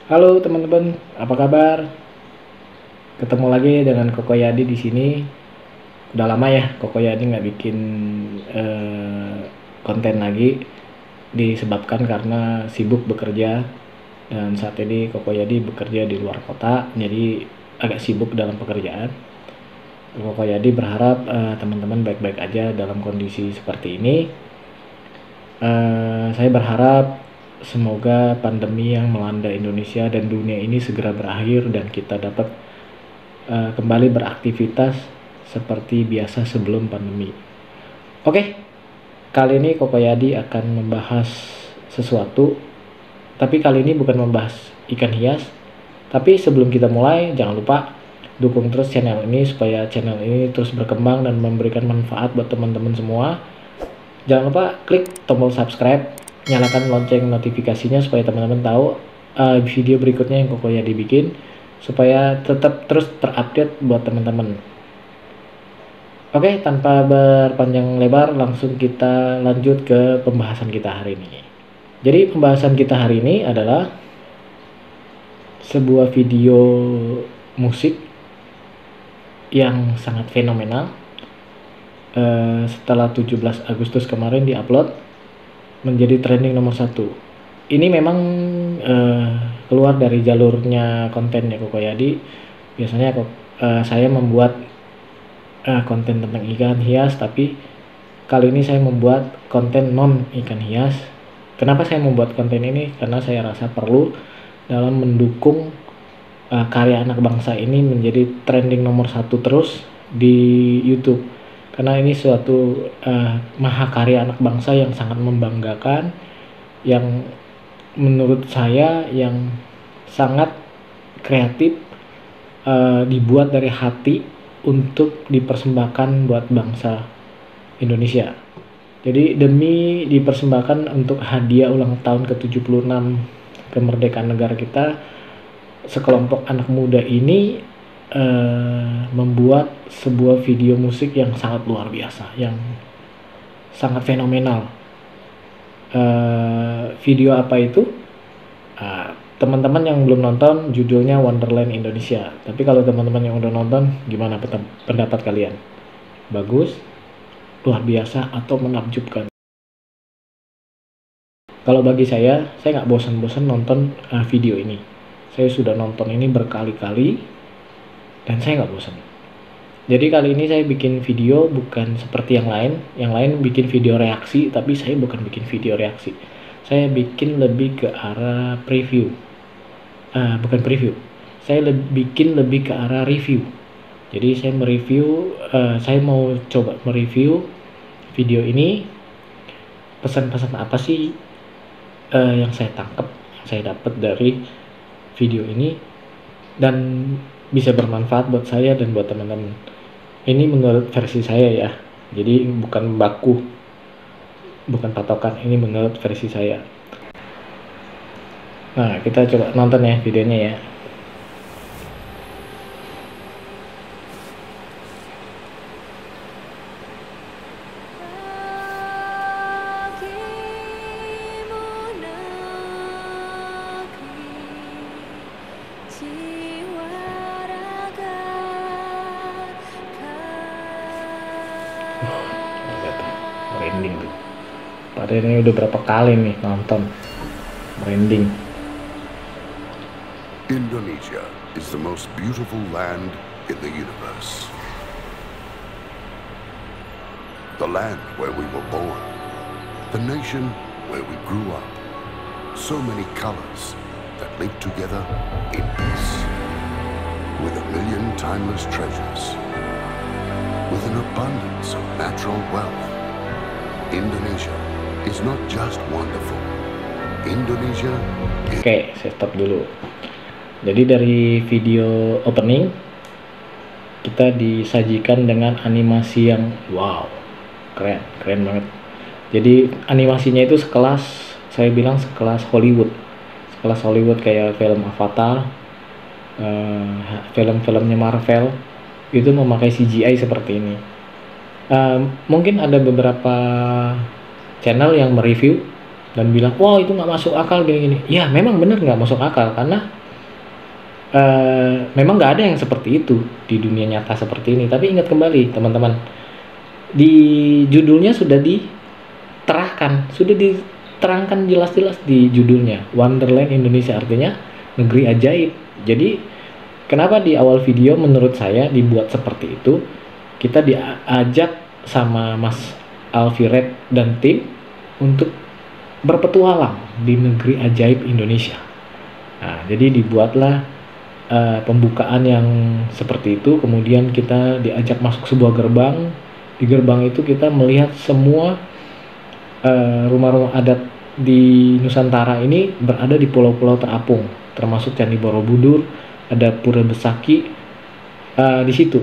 Halo teman-teman, apa kabar? Ketemu lagi dengan Koko Yadi di sini. Udah lama ya Koko Yadi nggak bikin eh, konten lagi, disebabkan karena sibuk bekerja dan saat ini Koko Yadi bekerja di luar kota, jadi agak sibuk dalam pekerjaan. Koko Yadi berharap teman-teman baik-baik aja dalam kondisi seperti ini. Saya berharap semoga pandemi yang melanda Indonesia dan dunia ini segera berakhir dan kita dapat kembali beraktivitas seperti biasa sebelum pandemi. Oke, kali ini Koko Yadi akan membahas sesuatu, tapi kali ini bukan membahas ikan hias. Tapi sebelum kita mulai, jangan lupa dukung terus channel ini supaya channel ini terus berkembang dan memberikan manfaat buat teman-teman semua. Jangan lupa klik tombol subscribe, nyalakan lonceng notifikasinya supaya teman-teman tahu video berikutnya yang Koko Yadi bikin, supaya tetap terus terupdate buat teman-teman. Oke, tanpa berpanjang lebar, langsung kita lanjut ke pembahasan kita hari ini. Jadi pembahasan kita hari ini adalah sebuah video musik yang sangat fenomenal. Setelah 17 Agustus kemarin diupload, menjadi trending nomor 1. Ini memang keluar dari jalurnya kontennya Koko Yadi. Biasanya saya membuat konten tentang ikan hias, tapi kali ini saya membuat konten non ikan hias. Kenapa saya membuat konten ini? Karena saya rasa perlu dalam mendukung karya anak bangsa ini menjadi trending nomor 1 terus di YouTube. Karena ini suatu mahakarya anak bangsa yang sangat membanggakan, yang menurut saya yang sangat kreatif, dibuat dari hati untuk dipersembahkan buat bangsa Indonesia. Jadi demi dipersembahkan untuk hadiah ulang tahun ke-76 kemerdekaan negara kita, sekelompok anak muda ini membuat sebuah video musik yang sangat luar biasa, yang sangat fenomenal. Video apa itu? Teman-teman yang belum nonton, judulnya Wonderland Indonesia. Tapi kalau teman-teman yang udah nonton, gimana pendapat kalian? Bagus, luar biasa, atau menakjubkan? Kalau bagi saya nggak bosan-bosan nonton video ini. Saya sudah nonton ini berkali-kali dan saya nggak bosan. Jadi kali ini saya bikin video bukan seperti yang lain. Yang lain bikin video reaksi, tapi saya bukan bikin video reaksi. Saya bikin lebih ke arah preview. Bukan preview. Saya bikin lebih ke arah review. Jadi saya mereview, saya mau coba mereview video ini. Pesan-pesan apa sih yang saya tangkap, yang saya dapat dari video ini, dan bisa bermanfaat buat saya dan buat teman-teman. Ini menurut versi saya ya, jadi bukan baku, bukan patokan, ini menurut versi saya. Nah, kita coba nonton ya videonya ya. Merinding tuh. Padahal ini udah berapa kali nih nonton. Merinding. Indonesia is the most beautiful land in the universe. The land where we were born. The nation where we grew up. So many colors that live together in peace. With a million timeless treasures. With an abundance of natural wealth. Indonesia is not just wonderful. Indonesia is... Oke, saya stop dulu. Jadi dari video opening kita disajikan dengan animasi yang wow, keren banget. Jadi animasinya itu sekelas, saya bilang sekelas Hollywood kayak film Avatar, film-filmnya Marvel itu memakai CGI seperti ini. Mungkin ada beberapa channel yang mereview dan bilang, wah itu nggak masuk akal gini-gini. Ya memang bener nggak masuk akal, karena memang nggak ada yang seperti itu di dunia nyata seperti ini. Tapi ingat kembali teman-teman, di judulnya sudah diterangkan jelas-jelas di judulnya, Wonderland Indonesia, artinya negeri ajaib. Jadi kenapa di awal video menurut saya dibuat seperti itu, kita diajak sama Mas Alfie Rev dan tim untuk berpetualang di negeri ajaib Indonesia. Nah, jadi dibuatlah pembukaan yang seperti itu. Kemudian kita diajak masuk sebuah gerbang. Di gerbang itu kita melihat semua rumah-rumah adat di Nusantara ini berada di pulau-pulau terapung, termasuk Candi Borobudur, ada Pura Besaki di situ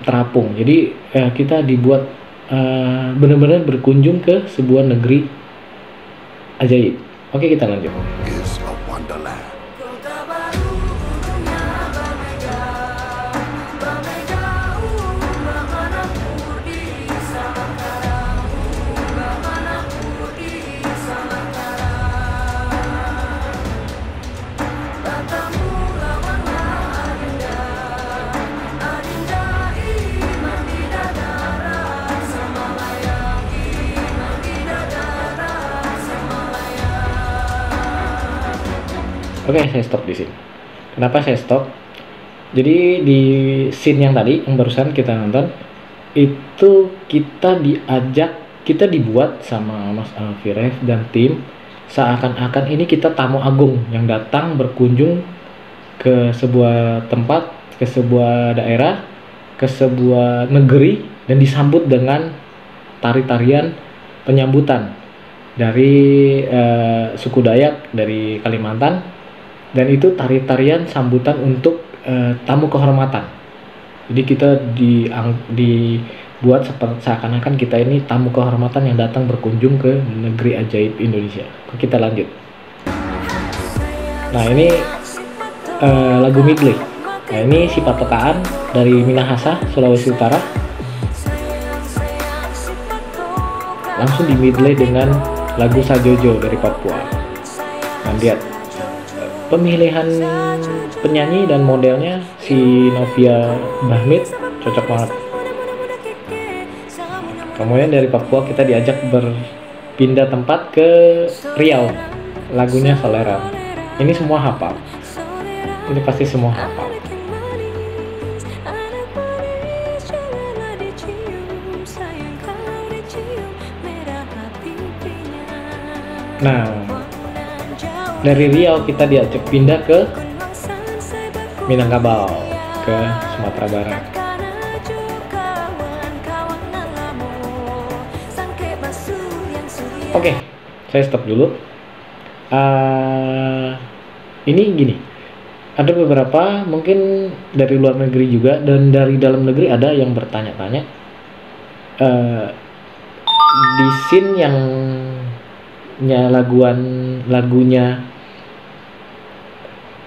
terapung. Jadi kita dibuat benar-benar berkunjung ke sebuah negeri ajaib. Oke, kita lanjut. Is a wonderland. Oke, saya stop di sini. Kenapa saya stop? Jadi di scene yang tadi, yang barusan kita nonton, itu kita dibuat sama Mas Alfie Rev dan tim seakan-akan ini kita tamu agung yang datang berkunjung ke sebuah tempat, ke sebuah daerah, ke sebuah negeri, dan disambut dengan tari-tarian penyambutan dari suku Dayak dari Kalimantan. Dan itu tari-tarian sambutan untuk tamu kehormatan. Jadi kita dibuat seakan-akan kita ini tamu kehormatan yang datang berkunjung ke negeri ajaib Indonesia. Kita lanjut. Nah, ini lagu Midley. Nah, ini si Patokaan dari Minahasa, Sulawesi Utara. Langsung di Midley dengan lagu Sajojo dari Papua. Nah, lihat pemilihan penyanyi dan modelnya, si Novia Bahmit cocok banget. Kemudian dari Papua kita diajak berpindah tempat ke Riau, lagunya Solera. Ini semua hafal, ini pasti semua hafal. Nah, dari Riau kita diajak pindah ke Minangkabau, ke Sumatera Barat. Oke, saya stop dulu. Ini gini, ada beberapa mungkin dari luar negeri juga dan dari dalam negeri ada yang bertanya-tanya di scene yang lagunya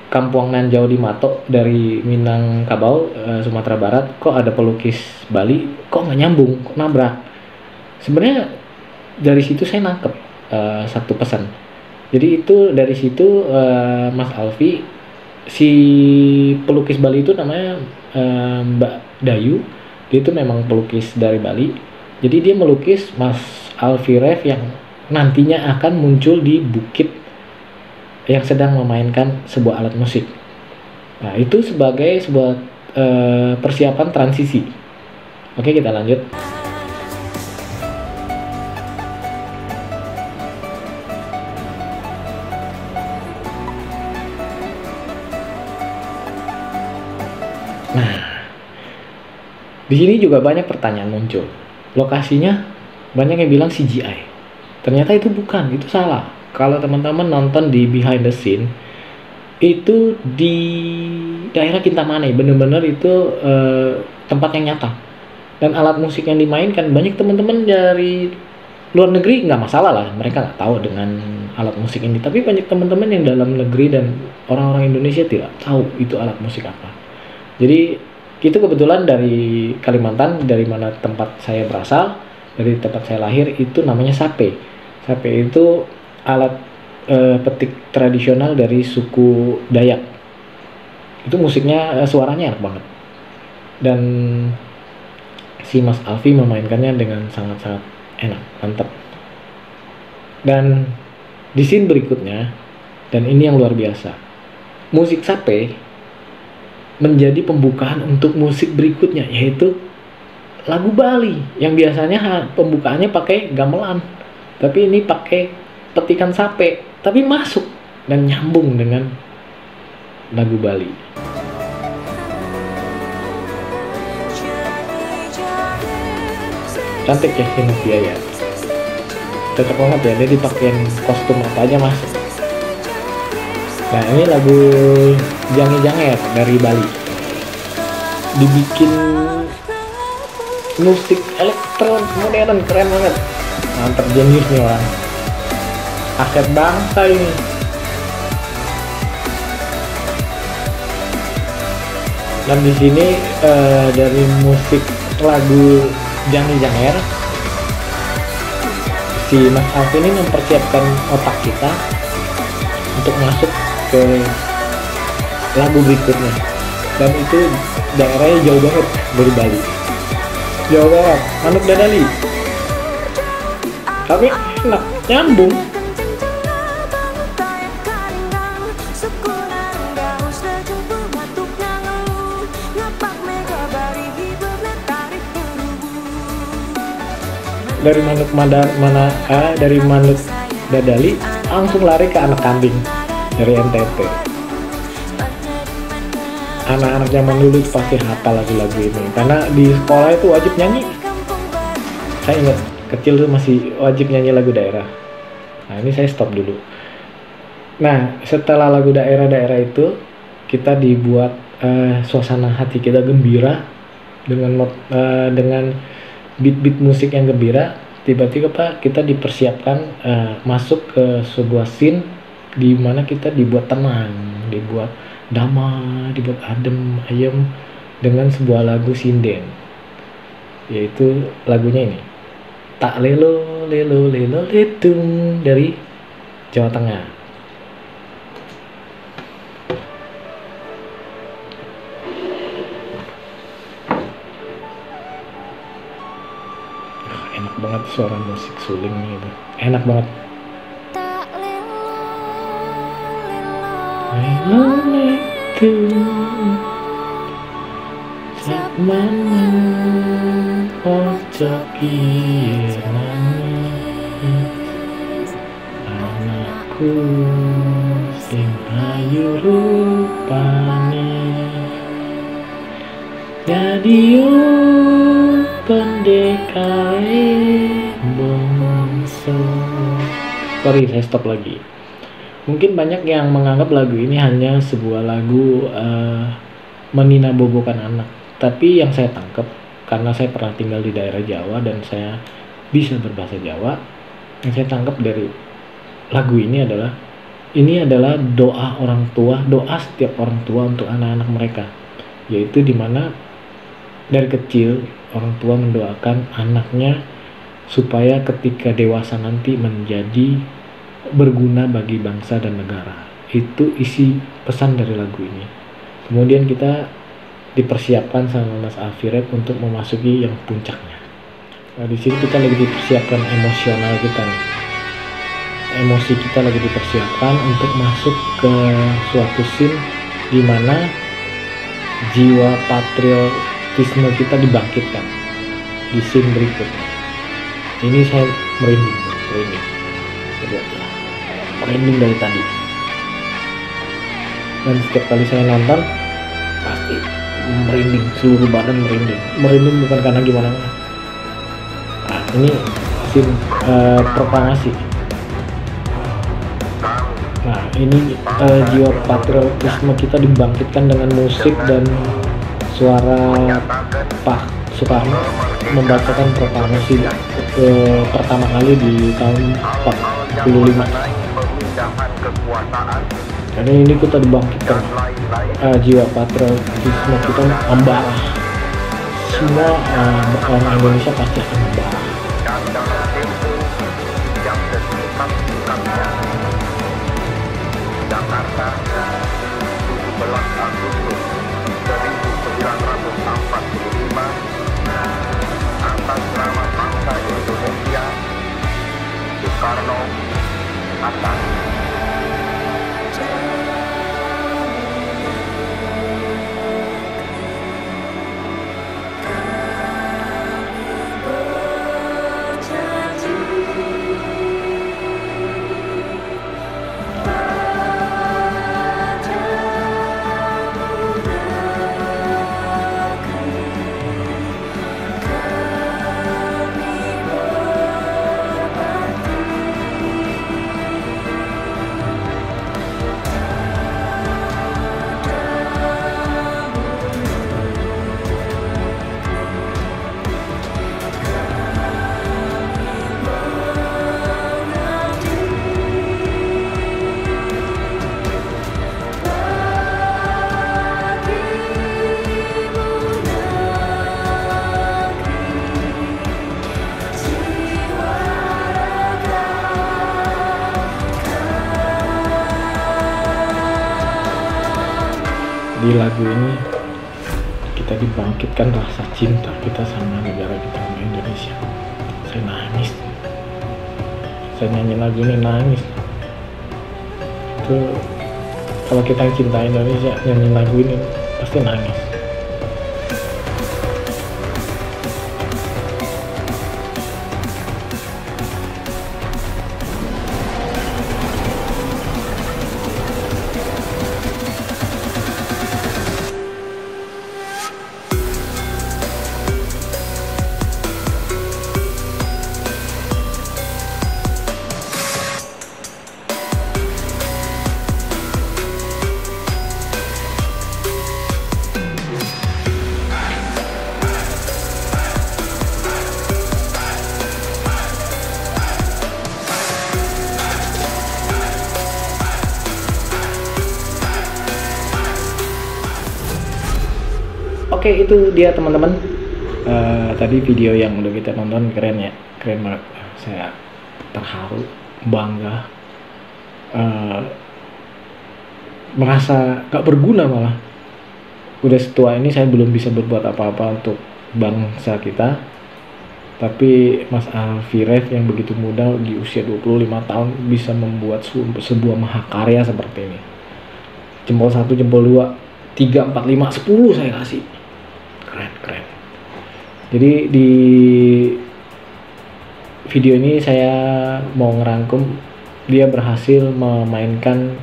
Kampuang Nanjau di Mato dari Minangkabau, Sumatera Barat, kok ada pelukis Bali, kok nggak nyambung, kok nabrak. Sebenarnya dari situ saya nangkep satu pesan. Jadi itu dari situ Mas Alfie, si pelukis Bali itu namanya Mbak Dayu, dia itu memang pelukis dari Bali. Jadi dia melukis Mas Alfie Rev yang nantinya akan muncul di bukit yang sedang memainkan sebuah alat musik. Nah, itu sebagai sebuah persiapan transisi. Oke, kita lanjut. Nah, di sini juga banyak pertanyaan muncul. Lokasinya banyak yang bilang CGI. Ternyata itu bukan, itu salah. Kalau teman-teman nonton di behind the scene, itu di daerah Kintamani, bener-bener itu tempat yang nyata. Dan alat musik yang dimainkan, banyak teman-teman dari luar negeri nggak masalah lah, mereka nggak tahu dengan alat musik ini. Tapi banyak teman-teman yang dalam negeri dan orang-orang Indonesia tidak tahu itu alat musik apa. Jadi itu kebetulan dari Kalimantan, dari mana tempat saya berasal, dari tempat saya lahir, itu namanya sape. Sape itu alat petik tradisional dari suku Dayak. Itu musiknya, suaranya enak banget. Dan si Mas Alfi memainkannya dengan sangat-sangat enak, mantap. Dan di scene berikutnya, dan ini yang luar biasa, musik Sape menjadi pembukaan untuk musik berikutnya, yaitu lagu Bali yang biasanya pembukaannya pakai gamelan, tapi ini pakai petikan Sape, tapi masuk dan nyambung dengan lagu Bali. Cantik ya Sinovia ya, cocok banget ya, dia dipakein kostum apa aja masuk. Nah ini lagu Jangi Janger dari Bali, dibikin musik elektron modern, keren banget, mantap, jenius nih orang, aset bangsa ini. Dan di sini dari musik lagu Jangi Janger, si Mas Alfi ini mempersiapkan otak kita untuk masuk ke lagu berikutnya, dan itu daerahnya jauh banget dari Bali, jauh banget, Manuk Dadali, tapi enak, nyambung. Dari dari Manuk Dadali langsung lari ke Anak Kambing dari NTT. Anak-anak zaman dulu pasti hafal lagu-lagu ini karena di sekolah itu wajib nyanyi. Saya ingat kecil tuh masih wajib nyanyi lagu daerah. Nah ini saya stop dulu. Nah setelah lagu daerah-daerah itu, kita dibuat suasana hati kita gembira dengan beat-beat musik yang gembira. Tiba-tiba kita dipersiapkan masuk ke sebuah scene di mana kita dibuat tenang, dibuat damai, dibuat adem ayem dengan sebuah lagu sinden, yaitu lagunya ini, Tak Lelo Lelo Lelo Letung dari Jawa Tengah. Enak banget suara musik sulingnya itu, enak banget. Lelo letung sak mana ojo kirani anakku sing ayu rupane jadi pendekare bongso. Sorry, saya stop lagi. Mungkin banyak yang menganggap lagu ini hanya sebuah lagu meninabobokan anak. Tapi yang saya tangkap, karena saya pernah tinggal di daerah Jawa dan saya bisa berbahasa Jawa, yang saya tangkap dari lagu ini adalah doa orang tua, doa setiap orang tua untuk anak-anak mereka. Yaitu dimana dari kecil orang tua mendoakan anaknya supaya ketika dewasa nanti menjadi berguna bagi bangsa dan negara. Itu isi pesan dari lagu ini. Kemudian kita dipersiapkan sama Mas Alfi untuk memasuki yang puncaknya. Nah, di sini kita lagi dipersiapkan emosional kita nih. Emosi kita lagi dipersiapkan untuk masuk ke suatu scene di mana jiwa patriotisme kita dibangkitkan di scene berikutnya. Ini saya merinding. Merinding dari tadi, dan setiap kali saya nonton pasti merinding, seluruh badan merinding bukan karena gimana. Nah ini scene proklamasi. Nah ini jiwa patriotisme kita dibangkitkan dengan musik dan suara Pak Soekarno membacakan proklamasi pertama kali di tahun 45. Karena ini kita dibangkitkan, jiwa patriotisme kita membara. Semua orang Indonesia pasti akan membara. Agustus 1945 atas nama bangsa Indonesia, Soekarno Hatta. Di lagu ini kita dibangkitkan rasa cinta kita sama negara kita, sama Indonesia. Saya nangis, saya nyanyi lagu ini nangis. Itu kalau kita cinta Indonesia nyanyi lagu ini pasti nangis. Oke, itu dia teman-teman. Tadi video yang udah kita tonton keren ya, keren banget. Saya terharu, bangga, merasa gak berguna malah. Udah setua ini saya belum bisa berbuat apa-apa untuk bangsa kita. Tapi Mas Alfie Rev yang begitu muda di usia 25 tahun bisa membuat sebuah mahakarya seperti ini. Jempol 1, jempol 2, 3, 4, 5, 10 saya kasih. Keren. Jadi di video ini saya mau ngerangkum dia berhasil memainkan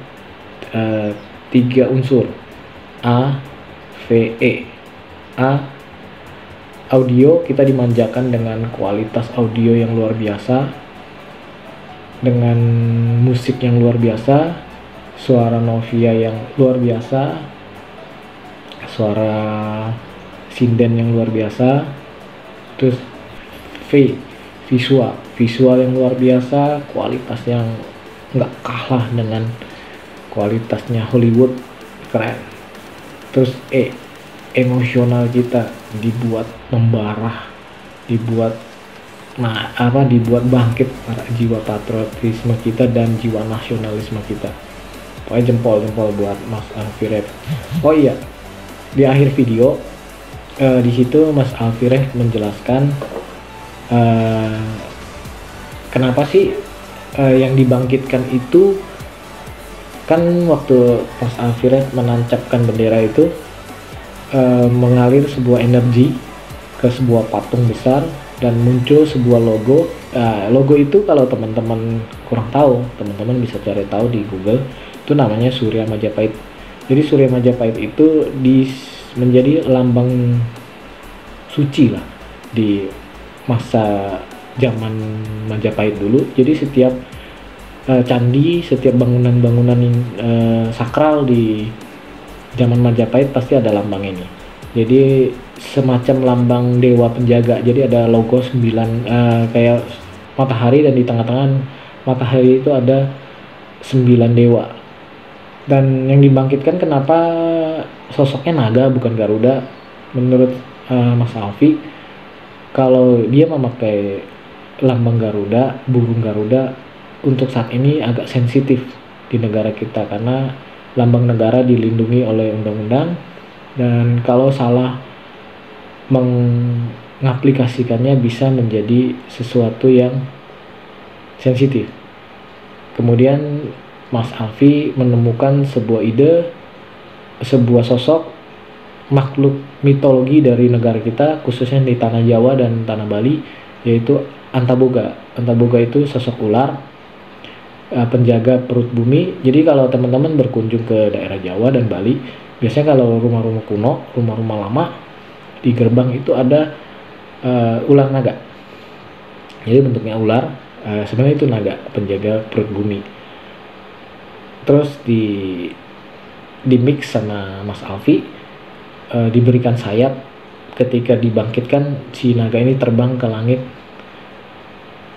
3 unsur A, V, E. A, audio, kita dimanjakan dengan kualitas audio yang luar biasa, dengan musik yang luar biasa, suara Novia yang luar biasa, suara sinden yang luar biasa. Terus V, visual yang luar biasa, kualitas yang nggak kalah dengan kualitasnya Hollywood, keren. Terus E, emosional kita dibuat membara, dibuat bangkit para jiwa patriotisme kita dan jiwa nasionalisme kita. Pokoknya jempol buat Mas Alfie Rev. Oh iya, di akhir video di situ Mas Alfie Rev menjelaskan kenapa sih yang dibangkitkan itu kan waktu Mas Alfie Rev menancapkan bendera itu mengalir sebuah energi ke sebuah patung besar dan muncul sebuah logo. Logo itu kalau teman-teman kurang tahu, teman-teman bisa cari tahu di Google, itu namanya Surya Majapahit. Jadi Surya Majapahit itu menjadi lambang suci lah di masa zaman Majapahit dulu. Jadi setiap candi, setiap bangunan-bangunan sakral di zaman Majapahit pasti ada lambang ini. Jadi semacam lambang dewa penjaga. Jadi ada logo 9 kayak matahari, dan di tengah-tengah matahari itu ada 9 dewa. Dan yang dibangkitkan kenapa sosoknya naga bukan Garuda? Menurut Mas Alfie, kalau dia memakai lambang Garuda, burung Garuda untuk saat ini agak sensitif di negara kita, karena lambang negara dilindungi oleh undang-undang, dan kalau salah mengaplikasikannya bisa menjadi sesuatu yang sensitif. Kemudian Mas Alfi menemukan sebuah ide, sebuah sosok makhluk mitologi dari negara kita, khususnya di tanah Jawa dan tanah Bali, yaitu Antaboga. Antaboga itu sosok ular, penjaga perut bumi. Jadi kalau teman-teman berkunjung ke daerah Jawa dan Bali, biasanya kalau rumah-rumah kuno, rumah-rumah lama, di gerbang itu ada ular naga. Jadi bentuknya ular, sebenarnya itu naga, penjaga perut bumi. Terus di mix sama Mas Alfi, diberikan sayap. Ketika dibangkitkan, si naga ini terbang ke langit,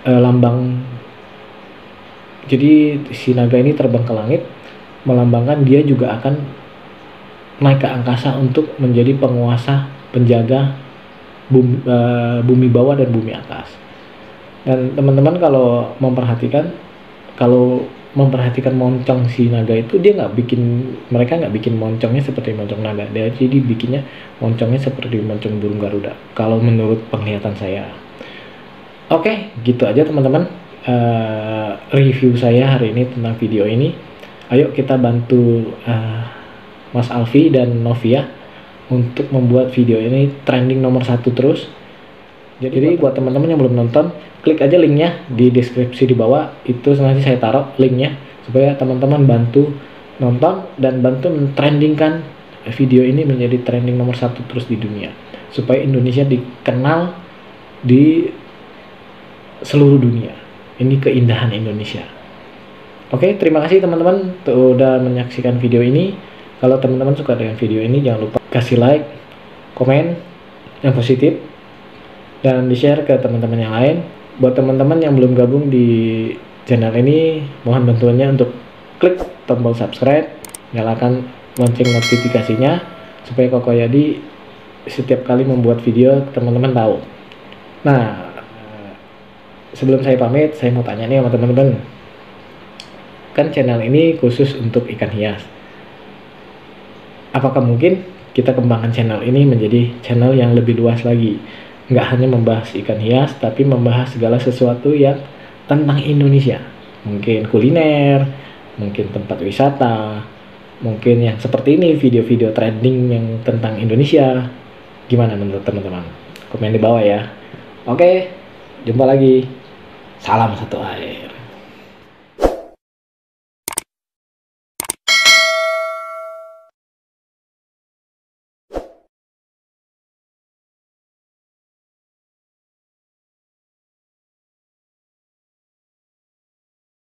lambang. Jadi si naga ini terbang ke langit melambangkan dia juga akan naik ke angkasa untuk menjadi penguasa, penjaga bumi bawah dan bumi atas. Dan teman-teman kalau memperhatikan moncong si naga itu, mereka nggak bikin moncongnya seperti moncong naga, jadi bikinnya moncongnya seperti moncong burung Garuda kalau menurut penglihatan saya. Oke, gitu aja teman-teman review saya hari ini tentang video ini. Ayo kita bantu Mas Alfi dan Novia untuk membuat video ini trending nomor 1 terus. Jadi buat teman-teman yang belum nonton, klik aja linknya di deskripsi di bawah, itu nanti saya taruh linknya supaya teman-teman bantu nonton dan bantu mentrendingkan video ini menjadi trending nomor 1 terus di dunia, supaya Indonesia dikenal di seluruh dunia. Ini keindahan Indonesia. Oke, terima kasih teman-teman udah menyaksikan video ini. Kalau teman-teman suka dengan video ini, jangan lupa kasih like, komen yang positif, dan di-share ke teman-teman yang lain. Buat teman-teman yang belum gabung di channel ini, mohon bantuannya untuk klik tombol subscribe, nyalakan lonceng notifikasinya supaya Koko Yadi setiap kali membuat video teman-teman tahu. Nah, sebelum saya pamit, saya mau tanya nih sama teman-teman. Kan channel ini khusus untuk ikan hias. Apakah mungkin kita kembangkan channel ini menjadi channel yang lebih luas lagi? Nggak hanya membahas ikan hias, tapi membahas segala sesuatu yang tentang Indonesia. Mungkin kuliner, mungkin tempat wisata, mungkin yang seperti ini, video-video trending yang tentang Indonesia. Gimana menurut teman-teman? Komen di bawah ya. Oke, jumpa lagi. Salam satu air.